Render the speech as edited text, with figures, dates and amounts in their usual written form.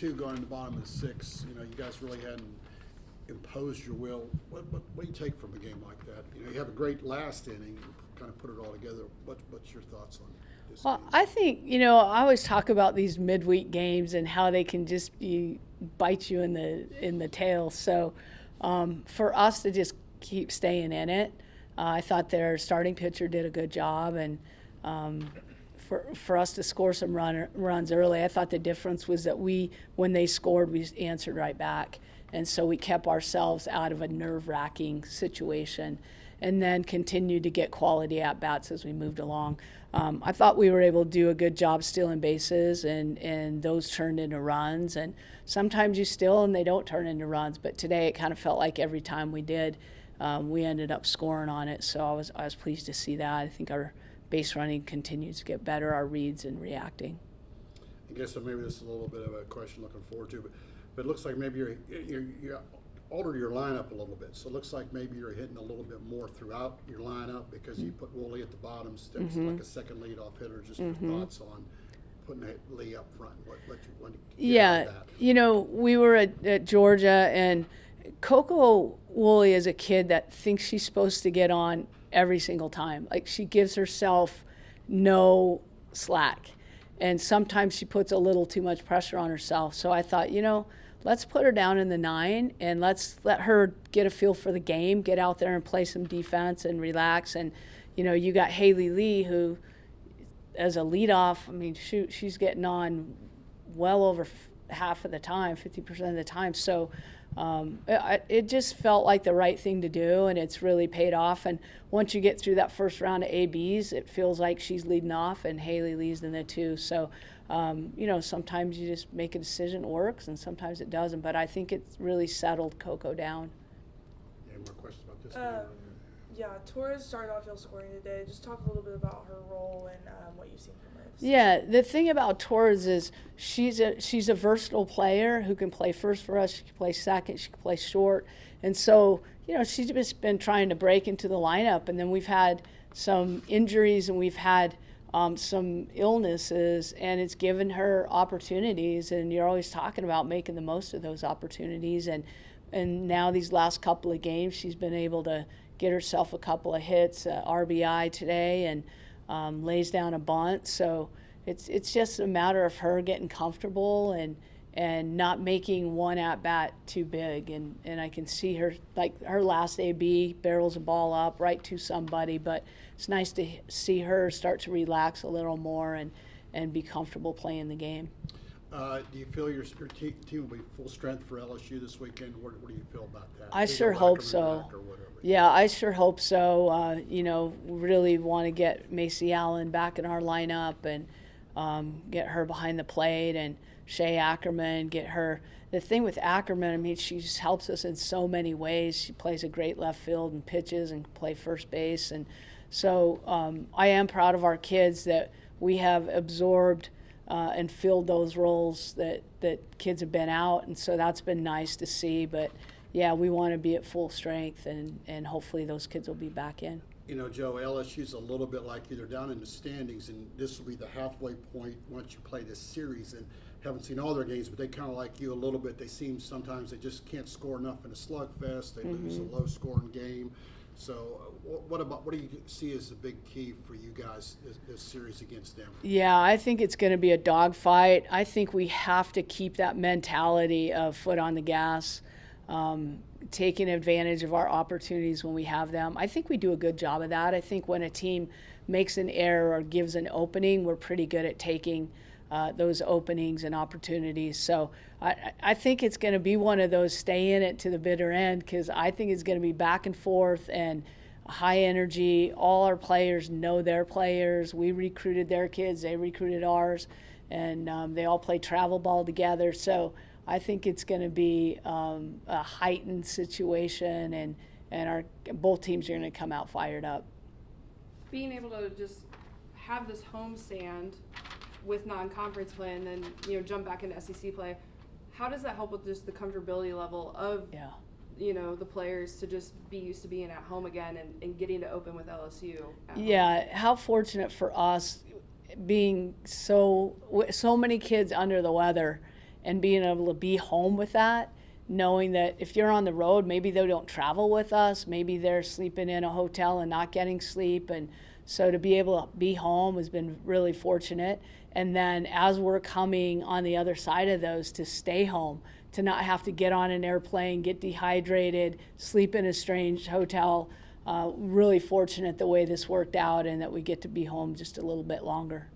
2 going to the bottom of the 6, you guys really hadn't imposed your will. What do you take from a game like that? You have a great last inning, you kind of put it all together. What's your thoughts on this Well, game? I think, I always talk about these midweek games and how they can just bite you in the tail. So for us to just keep staying in it, I thought their starting pitcher did a good job, and for us to score some runs early, I thought the difference was that when they scored, we answered right back. And so we kept ourselves out of a nerve-wracking situation and then continued to get quality at-bats as we moved along. I thought we were able to do a good job stealing bases, and those turned into runs. And sometimes you steal and they don't turn into runs, but today it kind of felt like every time we did, we ended up scoring on it. So I was pleased to see that. I think our base running continues to get better, our reads and reacting. I guess maybe this is a little bit of a question looking forward to, but it looks like maybe you altered your lineup a little bit. So it looks like maybe you're hitting a little bit more throughout your lineup because you put Woolley at the bottom, sticks like a second leadoff hitter. Just your thoughts on putting Lee up front. What yeah, we were at Georgia, and Coco Woolley is a kid that thinks she's supposed to get on every single time. Like, she gives herself no slack. And sometimes she puts a little too much pressure on herself. So I thought, let's put her down in the 9 and let's let her get a feel for the game, get out there and play some defense and relax. And, you got Haley Lee, who, as a leadoff, shoot, she's getting on well over half of the time, 50% of the time. So it just felt like the right thing to do, and it's really paid off. And once you get through that first round of ABs, it feels like she's leading off and Haley leads in the 2. So, sometimes you just make a decision, it works, and sometimes it doesn't. But I think it's really settled Coco down. Any more questions about this game? Yeah, Torres started off scoring today. Just talk a little bit about her role and what you've seen from her. Yeah, the thing about Torres is she's a versatile player who can play first for us. She can play second. She can play short. And so, she's just been trying to break into the lineup. And then we've had some injuries and we've had some illnesses, and it's given her opportunities. And you're always talking about making the most of those opportunities. And now these last couple of games, she's been able to get herself a couple of hits, RBI today, and lays down a bunt. So it's just a matter of her getting comfortable and not making one at-bat too big. And I can see her, like her last AB, barrels a ball up right to somebody, but it's nice to see her start to relax a little more and be comfortable playing the game. Do you feel your team will be full strength for LSU this weekend? What do you feel about that? I sure hope so. Yeah, I sure hope so. Really want to get Macy Allen back in our lineup and get her behind the plate, and Shea Ackerman, get her. The thing with Ackerman, she just helps us in so many ways. She plays a great left field and pitches and can play first base. And so I am proud of our kids that we have absorbed and filled those roles that kids have been out. And so that's been nice to see. But, yeah, we want to be at full strength, and hopefully those kids will be back in. Joe, LSU's a little bit like you. They're down in the standings, and this will be the halfway point once you play this series. And haven't seen all their games, but they kind of like you a little bit. They seem sometimes they just can't score enough in a slugfest. They lose a low-scoring game. So what do you see as the big key for you guys this series against them? Yeah, I think it's going to be a dogfight. I think we have to keep that mentality of foot on the gas, taking advantage of our opportunities when we have them. I think we do a good job of that. I think when a team makes an error or gives an opening, we're pretty good at taking those openings and opportunities. So I think it's going to be one of those stay in it to the bitter end, because I think it's going to be back and forth and high energy. All our players know their players. We recruited their kids. They recruited ours. And they all play travel ball together. So I think it's going to be a heightened situation, and both teams are going to come out fired up. Being able to just have this homestand with non-conference play and then jump back into SEC play, how does that help with just the comfortability level of the players to just be used to being at home again and getting to open with LSU? How fortunate for us, being so many kids under the weather, and being able to be home with that, knowing that if you're on the road, maybe they don't travel with us, maybe they're sleeping in a hotel and not getting sleep. And so to be able to be home has been really fortunate. And then as we're coming on the other side of those, to stay home, to not have to get on an airplane, get dehydrated, sleep in a strange hotel. Really fortunate the way this worked out and that we get to be home just a little bit longer.